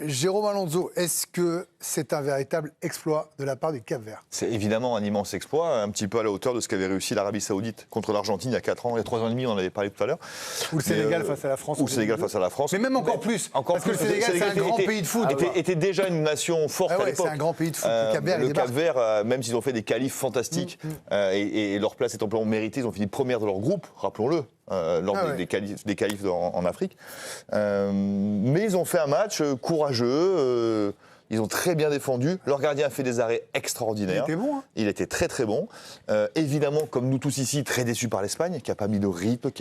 Jérôme Alonso, est-ce que c'est un véritable exploit de la part du Cap-Vert? C'est évidemment un immense exploit, un petit peu à la hauteur de ce qu'avait réussi l'Arabie Saoudite contre l'Argentine il y a 4 ans, il y a 3 ans et demi, on en avait parlé tout à l'heure. Ou le Sénégal face à la France. Ou le Sénégal face à la France. Mais même encore plus, parce que le Sénégal, c'est un grand pays de foot. Était déjà une nation forte à l'époque. C'est un grand pays de foot, le Cap-Vert. Le Cap-Vert, même s'ils ont fait des qualifs fantastiques, et leur place est amplement méritée, ils ont fini première de leur groupe, rappelons-le. Lors des qualifs en Afrique. Mais ils ont fait un match courageux, ils ont très bien défendu. Leur gardien a fait des arrêts extraordinaires. Il était bon. Il était très très bon. Évidemment, comme nous tous ici, très déçus par l'Espagne, qui n'a pas mis de rythme,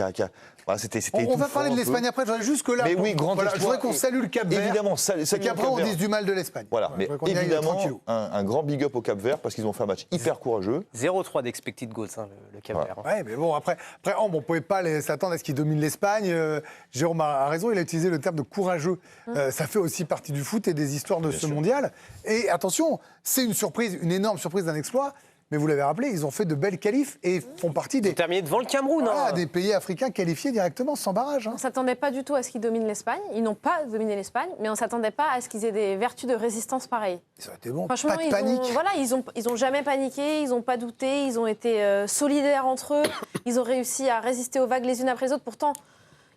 Voilà, c'était on va parler de l'Espagne après, j'en ai jusque là. Mais oui, grand je voudrais qu'on salue le Cap-Vert. Évidemment, et qu'après on dise du mal de l'Espagne. Voilà, mais évidemment, un grand big up au Cap-Vert parce qu'ils ont fait un match hyper courageux. 0-3 d'expected goals, le Cap-Vert. Ouais, mais bon, après on ne pouvait pas s'attendre à ce qu'ils dominent l'Espagne. Jérôme a raison, il a utilisé le terme de courageux. Ça fait aussi partie du foot et des histoires de ce mondial. Et attention, c'est une surprise, une énorme surprise d'un exploit. Mais vous l'avez rappelé, ils ont fait de belles qualifs et font partie des... Ils ont terminé devant le Cameroun. Des pays africains qualifiés directement, sans barrage. On ne s'attendait pas du tout à ce qu'ils dominent l'Espagne. Ils n'ont pas dominé l'Espagne, mais on ne s'attendait pas à ce qu'ils aient des vertus de résistance pareilles. Ça aurait été bon, franchement, pas de panique. Ils ont jamais paniqué, ils n'ont pas douté, ils ont été solidaires entre eux. Ils ont réussi à résister aux vagues les unes après les autres. Pourtant,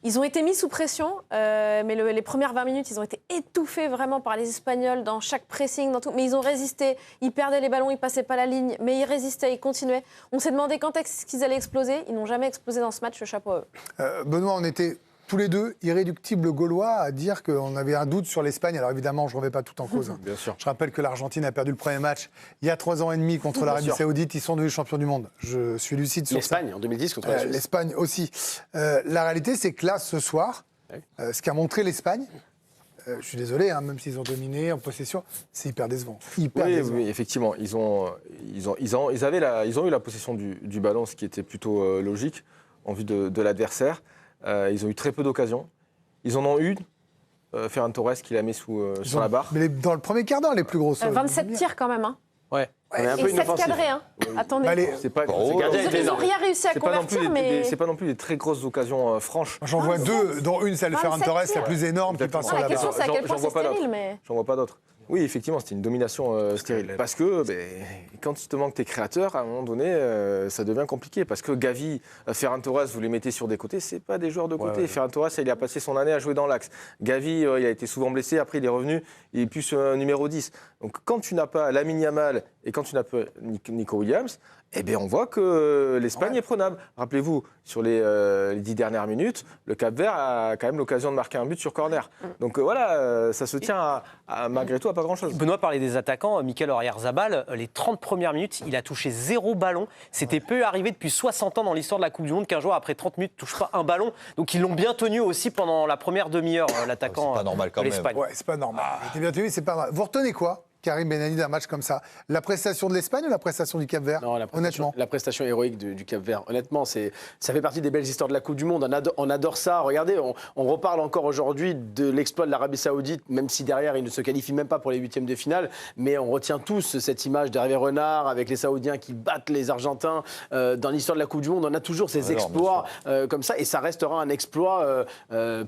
ils ont été mis sous pression, mais les premières 20 minutes, ils ont été étouffés vraiment par les Espagnols dans chaque pressing, dans tout. Mais ils ont résisté, ils perdaient les ballons, ils passaient pas la ligne, mais ils résistaient, ils continuaient. On s'est demandé quand est-ce qu'ils allaient exploser. Ils n'ont jamais explosé dans ce match, le chapeau à eux. Benoît, on était tous les deux irréductibles gaulois à dire qu'on avait un doute sur l'Espagne. Alors évidemment, je ne remets pas tout en cause. Bien sûr. Je rappelle que l'Argentine a perdu le premier match il y a 3 ans et demi contre l'Arabie Saoudite. Ils sont devenus champions du monde. Je suis lucide sur ça. L'Espagne en 2010 contre la Suisse. L'Espagne aussi. La réalité, c'est que là, ce soir, ce qu'a montré l'Espagne, je suis désolé, même s'ils ont dominé en possession, c'est hyper décevant. Oui, effectivement. Ils ont eu la possession du ballon, ce qui était plutôt logique en vue de l'adversaire. Ils ont eu très peu d'occasions. Ils en ont eu. Ferran Torres qui la met sur la barre. Mais dans le premier quart d'heure, les plus grosses. 27 tirs quand même. Ouais. Et 7 cadrés. Attendez. C'est pas, ils n'ont rien réussi à convertir, mais... C'est pas non plus des très grosses occasions franches. J'en vois 2, dont une, celle de Ferran Torres, la plus énorme, qui passe sur la barre. La question, c'est à quel point c'est stérile, mais... J'en vois pas d'autres. Oui, effectivement, c'était une domination stérile. Parce que quand il te manque tes créateurs, à un moment donné, ça devient compliqué. Parce que Gavi, Ferran Torres, vous les mettez sur des côtés, c'est pas des joueurs de côté. Ferran Torres, il a passé son année à jouer dans l'axe. Gavi, il a été souvent blessé, après il est revenu, il est plus numéro 10. Donc quand tu n'as pas Lamine Yamal et quand tu n'as pas Nico Williams, on voit que l'Espagne est prenable. Rappelez-vous, sur les 10 dernières minutes, le Cap-Vert a quand même l'occasion de marquer un but sur corner. Donc ça se tient malgré tout à pas grand-chose. Benoît parlait des attaquants. Mikel Oyarzabal, les 30 premières minutes, il a touché 0 ballon. C'était peu arrivé depuis 60 ans dans l'histoire de la Coupe du Monde qu'un joueur, après 30 minutes, ne touche pas un ballon. Donc ils l'ont bien tenu aussi pendant la première demi-heure, l'attaquant de l'Espagne. Ouais, c'est pas normal. Il était bien tenu, c'est pas normal. Vous retenez quoi, Karim Benani, d'un match comme ça? La prestation de l'Espagne ou la prestation du Cap-Vert? Non, honnêtement. La prestation héroïque du Cap-Vert. Honnêtement, ça fait partie des belles histoires de la Coupe du Monde. On adore ça. Regardez, on reparle encore aujourd'hui de l'exploit de l'Arabie Saoudite, même si derrière, ils ne se qualifient même pas pour les huitièmes de finale. Mais on retient tous cette image d'Hervé Renard avec les Saoudiens qui battent les Argentins. Dans l'histoire de la Coupe du Monde, on a toujours ces exploits comme ça. Et ça restera un exploit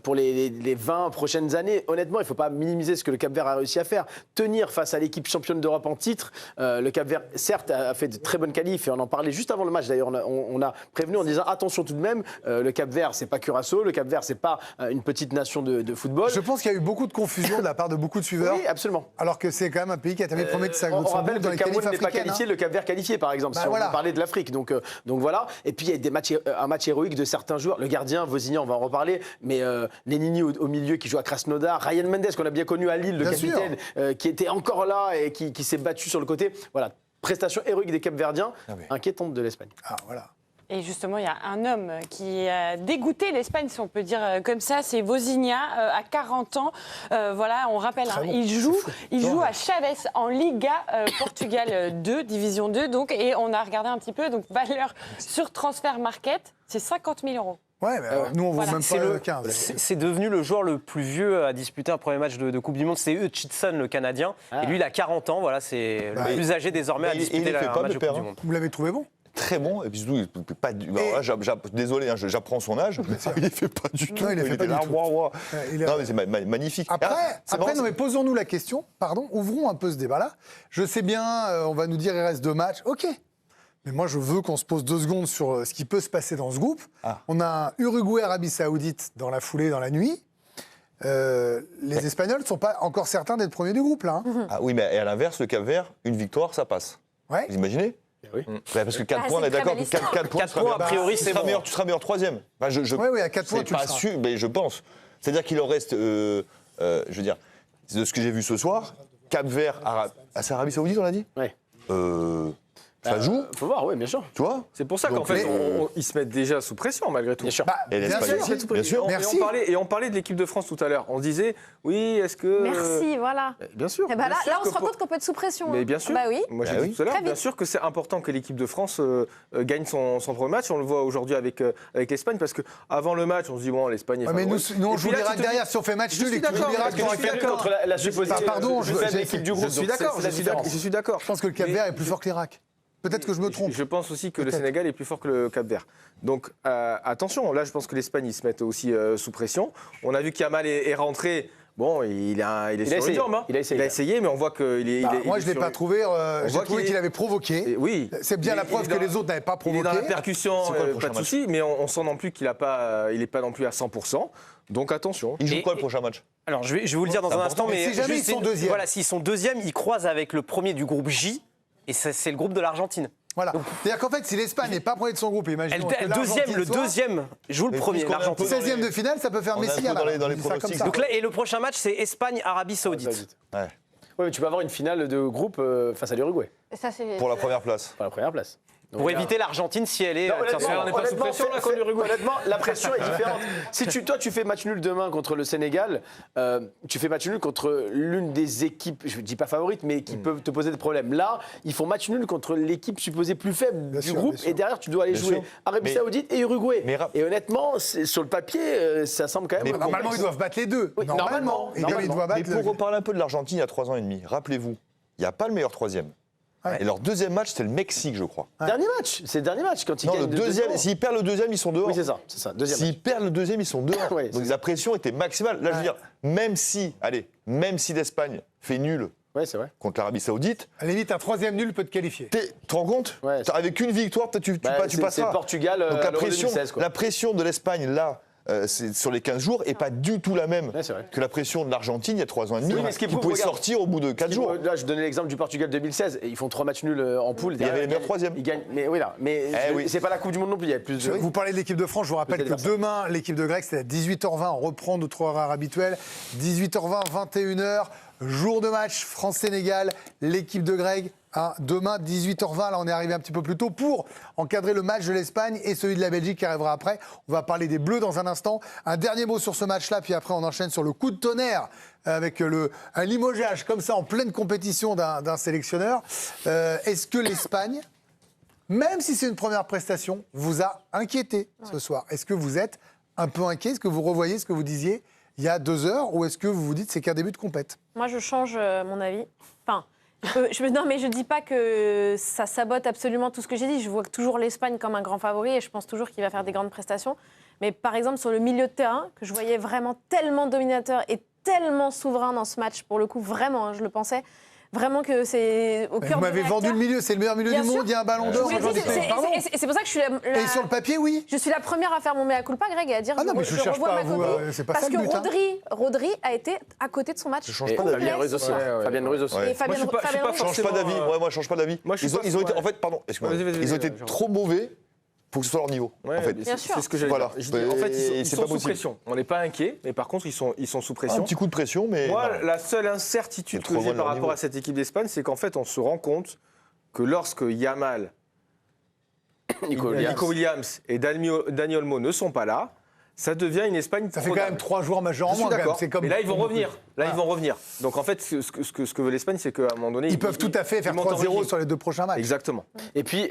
pour les 20 prochaines années. Honnêtement, il ne faut pas minimiser ce que le Cap-Vert a réussi à faire. Tenir face à l'équipe championne d'Europe en titre. Le Cap-Vert, certes, a fait de très bonnes qualifs et on en parlait juste avant le match. D'ailleurs, on a prévenu en disant attention tout de même, le Cap-Vert, c'est pas Curaçao, le Cap-Vert, c'est pas une petite nation de football. Je pense qu'il y a eu beaucoup de confusion de la part de beaucoup de suiveurs. Oui, absolument. Alors que c'est quand même un pays qui a terminé premier de sa On rappelle que dans le les Cameroun qualifs n'est pas africaines. qualifié, le Cap-Vert qualifié, par exemple, si on veut parler de l'Afrique. Donc voilà. Et puis il y a un match héroïque de certains joueurs. Le gardien, Vosignan, on va en reparler, mais Nenini au milieu qui joue à Krasnodar, Ryan Mendes qu'on a bien connu à Lille, le capitaine, qui était encore là et qui s'est battu sur le côté. Voilà, prestation héroïque des Capverdiens, inquiétante de l'Espagne. Ah, voilà. Et justement, il y a un homme qui a dégoûté l'Espagne, si on peut dire comme ça, c'est Vozinha, à 40 ans. Voilà, on rappelle, il joue à Chaves en Liga Portugal 2, Division 2. Donc, et on a regardé un petit peu, donc valeur sur Transfer Market, c'est 50 000 €. Ouais, mais nous, on ne vaut même pas le 15. C'est devenu le joueur le plus vieux à disputer un premier match de Coupe du Monde. C'est Hutchinson, le Canadien. Et lui, il a 40 ans. Voilà, c'est le plus âgé désormais à disputer un match de Coupe du Monde. Vous l'avez trouvé bon? très bon. Et puis surtout, il fait pas du. Alors là, désolé, hein, j'apprends son âge. Mais il fait pas du tout. Non, il fait pas du tout. Non, mais c'est magnifique. Après, non, mais posons-nous la question. Pardon, ouvrons un peu ce débat-là. Je sais bien, on va nous dire il reste 2 matchs. Ok. Mais moi, je veux qu'on se pose 2 secondes sur ce qui peut se passer dans ce groupe. On a un Uruguay-Arabie Saoudite dans la foulée, dans la nuit. Les Espagnols ne sont pas encore certains d'être premiers du groupe, là. Hein. Ah oui, mais à l'inverse, le Cap-Vert, une victoire, ça passe. Ouais. Vous imaginez? Oui. Parce que 4 points, on c'est est d'accord très que belle 4 points, 4 points, a priori, c'est bon. Tu seras meilleur troisième. Enfin, Oui, à 4 points, c'est tu le pas seras. sûr, mais je pense. C'est-à-dire qu'il en reste, je veux dire, de ce que j'ai vu ce soir, Cap-Vert, c'est Arabie Saoudite, on l'a dit? Oui. Ça joue, Faut voir, oui, bien sûr. tu vois? C'est pour ça qu'en Donc, fait, ils se mettent déjà sous pression malgré tout. Bien sûr. Et bien l'Espagne sûr. aussi, bien sûr. Merci. Et on parlait de l'équipe de France tout à l'heure. On se disait, oui, est-ce que. Merci, voilà. Bien sûr. Et bah bien là, sûr là, on que se rend pour- compte qu'on peut être sous pression. Mais hein. bien sûr. Bah oui. Moi, j'ai Bah dit oui. tout à l'heure, Très bien vite. sûr que c'est important que l'équipe de France gagne son premier match. On le voit aujourd'hui avec l'Espagne parce qu'avant le match, on se dit, bon, l'Espagne est Ouais, mais nous, favorite. on Et joue puis là, l'Irak tu te dis- derrière. Si on fait match Je nul suis et que tu joues d'accord, l'Irak parce que pour je suis un d'accord. Contre la supposée pardon, faible j'ai- équipe du groupe. Je suis d'accord, C'est la différence. je suis d'accord. Je pense que le Cap-Vert est plus fort que l'Irak. Peut-être que je me trompe. Je pense aussi que le Peut-être. Sénégal est plus fort que le Cap-Vert. Donc attention, là je pense que l'Espagne ils se mettent aussi sous pression. On a vu qu'Yamal est rentré. Bon, il est sur essayé. une jambe. Hein. Il a essayé. Mais on voit qu'il est. Moi, je ne l'ai pas trouvé. J'ai voit trouvé qu'il qu'il avait provoqué. Oui. C'est bien la preuve que les autres n'avaient pas Il est provoqué. dans la percussion, C'est quoi le pas prochain de match souci, mais on sent non plus qu'il n'est pas non plus à 100%. Donc attention. Il joue Et- quoi le prochain match? Alors, je vais vous le dire dans C'est un important. instant, mais Si jamais juste ils sont deuxièmes. Voilà, s'ils sont deuxièmes, ils croisent avec le premier du groupe J, et c'est le groupe de l'Argentine. Voilà. C'est-à-dire qu'en fait, si l'Espagne n'est pas premier de son groupe, imaginons que Le l'Argentine soit deuxième joue le Mais premier, puisqu'on est un l'Argentine. peu dans 16e de finale, ça peut faire On est un Messi peu à dans la les- dans les on dit ça comme pronostics. ça. Donc là, et le prochain match, c'est Espagne-Arabie Saoudite. Ouais. Oui, mais tu peux avoir une finale de groupe face à l'Uruguay, Et ça, c'est. Pour la première place. pour la première place. Donc, Pour là- éviter l'Argentine si elle est. Non, tiens, honnêtement, on n'est pas sous pression, là, contre l'Uruguay. Honnêtement, la pression est différente. Si toi, tu fais match nul demain contre le Sénégal, tu fais match nul contre l'une des équipes, je ne dis pas favorites, mais qui peuvent te poser des problèmes. Là, ils font match nul contre l'équipe supposée plus faible Bien du sûr, groupe, bien sûr. et derrière, tu dois aller Bien jouer sûr. Arabie Mais- Saoudite et Uruguay. mais Et honnêtement, sur le papier, ça semble quand même. Normalement, ils doivent battre les deux. Oui, normalement. Et comme ils doivent Mais battre. pour reparler un peu de l'Argentine il y a 3 ans et demi, rappelez-vous, il n'y a pas le meilleur troisième. Ouais. Et leur deuxième match, c'était le Mexique, je crois. Dernier match, c'est le dernier match quand ils Non, gagnent. le de deuxième, 2-0. s'ils perdent le deuxième, ils sont dehors. Oui, c'est ça, deuxième match. S'ils perdent le deuxième, ils sont dehors. Ouais, Donc c'est la pression était maximale. Là, je veux dire, même si l'Espagne fait nul Ouais, c'est vrai. contre l'Arabie Saoudite, À la limite, un 3e nul peut te qualifier. tu te rends compte? Ouais. Avec une victoire, peut-être tu Bah, c'est passeras. le Portugal Donc à l'Euro 2016, quoi. la pression de l'Espagne, là, c'est sur les 15 jours, n'est pas du tout la même Ouais, c'est vrai. que la pression de l'Argentine il y a 3 ans et demi, Oui, mais ce qui qui prouve, pouvait regarde, sortir au bout de 4 jours. Là, je donnais l'exemple du Portugal 2016. Et ils font 3 matchs nuls en poule. Il y avait les meilleurs troisièmes. Ils gagnent. Mais oui, là. Mais oui. c'est pas la Coupe du Monde non plus. Il y a plus de. Vous parlez de l'équipe de France, je vous rappelle que adversaire. demain, l'équipe de Grec, c'est à 18h20, on reprend notre horaire habituel. 18h20, 21h, jour de match, France-Sénégal, l'équipe de Greg. Demain, 18h20, là on est arrivé un petit peu plus tôt pour encadrer le match de l'Espagne et celui de la Belgique qui arrivera après. On va parler des Bleus dans un instant. Un dernier mot sur ce match-là, puis après on enchaîne sur le coup de tonnerre avec un limogeage comme ça en pleine compétition d'un sélectionneur. Est-ce que l'Espagne, même si c'est une première prestation, vous a inquiété ce soir? Est-ce que vous êtes un peu inquiet? Est-ce que vous revoyez ce que vous disiez il y a 2 heures? Ou est-ce que vous vous dites c'est qu'un début de compète? Moi, je change mon avis. Enfin, non, mais je dis pas que ça sabote absolument tout ce que j'ai dit. Je vois toujours l'Espagne comme un grand favori et je pense toujours qu'il va faire des grandes prestations. Mais par exemple, sur le milieu de terrain, que je voyais vraiment tellement dominateur et tellement souverain dans ce match, pour le coup, vraiment, hein, je le pensais. Vraiment que c'est au cœur Vous du m'avez vendu réacteur. le milieu, c'est le meilleur milieu Bien du sûr. monde, il y a un ballon d'or. Oui, aujourd'hui. Pardon. c'est pour ça que je suis Et sur le papier, oui. Je suis la première à faire mon mea culpa, Greg, et à dire Ah non, mais je cherche revois pas à ma vous, copie. c'est pas parce ça le que but, hein. Rodri a été à côté de son match. Je change Et pas d'avis. Fabien Ruiz aussi. Ouais. Fabien Ruiz aussi. Ouais. Et Fabien Moi, je suis pas Fabien Ruiz, Je change pas forcément, d'avis. Ouais, moi, je change pas d'avis. Moi, je suis Ils ont pas- été, en fait, pardon, excuse-moi. Vas-y, Ils ont été vas-y. trop mauvais pour que ce soit leur niveau. Ouais, en fait. mais Bien c'est sûr. c'est ce que j'allais Voilà. dire. Je dis, en fait, ils C'est sont pas sous possible. pression. On n'est pas inquiet, mais par contre, ils sont sous Un pression. petit coup de pression, mais. Moi, voilà. la seule incertitude C'est trop que loin j'ai de par leur rapport niveau. à cette équipe d'Espagne, c'est qu'en fait, on se rend compte que lorsque Yamal, Nico Williams et Dani Olmo ne sont pas là, ça devient une Espagne Ça fait quand même 3 joueurs majeurs Je en suis moins. quand même. d'accord. C'est comme- Mais là, ils vont revenir. Là, Ah. ils vont revenir. Donc, en fait, ce que veut l'Espagne, c'est qu'à un moment donné, Ils peuvent tout à fait faire montent en 3-0 régime. sur les 2 prochains matchs. Exactement. Et puis,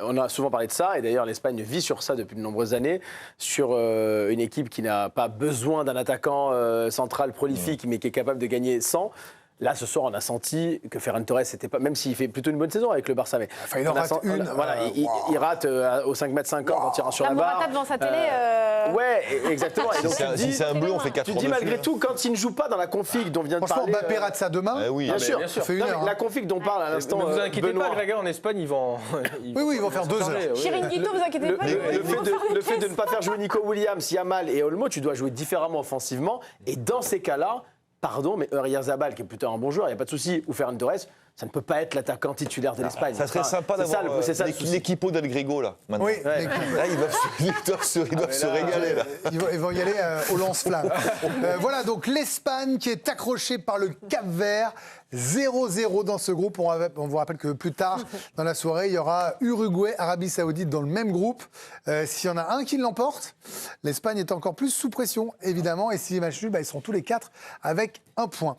on a souvent parlé de ça, et d'ailleurs l'Espagne vit sur ça depuis de nombreuses années, sur une équipe qui n'a pas besoin d'un attaquant central prolifique, mais qui est capable de gagner sans. Là, ce soir, on a senti que Ferran Torres, c'était pas, même s'il fait plutôt une bonne saison avec le Barça, mais il en rate une. Il rate au 5,50 m en tirant sur la barre. Morata devant sa télé. Ouais, exactement. Et donc, Si c'est un bleu, on fait 4 tu dis malgré tout, quand il ne joue pas dans la config dont vient de Franchement, parler. Mbappé rate ça demain. oui. Bien sûr. Ça fait une Non, mais heure, la hein. config dont parle à l'instant. Ne vous inquiétez Benoît. pas, Grégoire, en Espagne, ils vont Ils vont faire 2 heures. Chiringuito, vous inquiétez pas. Le fait de ne pas faire jouer Nico Williams, Yamal et Olmo, tu dois jouer différemment offensivement. Et dans ces cas-là, pardon, mais Oyarzabal, qui est plutôt un bon joueur, il n'y a pas de souci, ou Ferran Torres, ça ne peut pas être l'attaquant titulaire de l'Espagne. Ça serait sympa d'avoir l'équipo d'El Grego, là, maintenant. Oui, Ouais. Là, ils doivent se régaler, là. Ils vont y aller au lance-flamme. Voilà, donc l'Espagne qui est accrochée par le Cap-Vert. 0-0 dans ce groupe. On vous rappelle que plus tard dans la soirée, il y aura Uruguay, Arabie Saoudite dans le même groupe. S'il y en a un qui l'emporte, l'Espagne est encore plus sous pression, évidemment. Et si les matchs nuls, ils seront tous les 4 avec 1 point.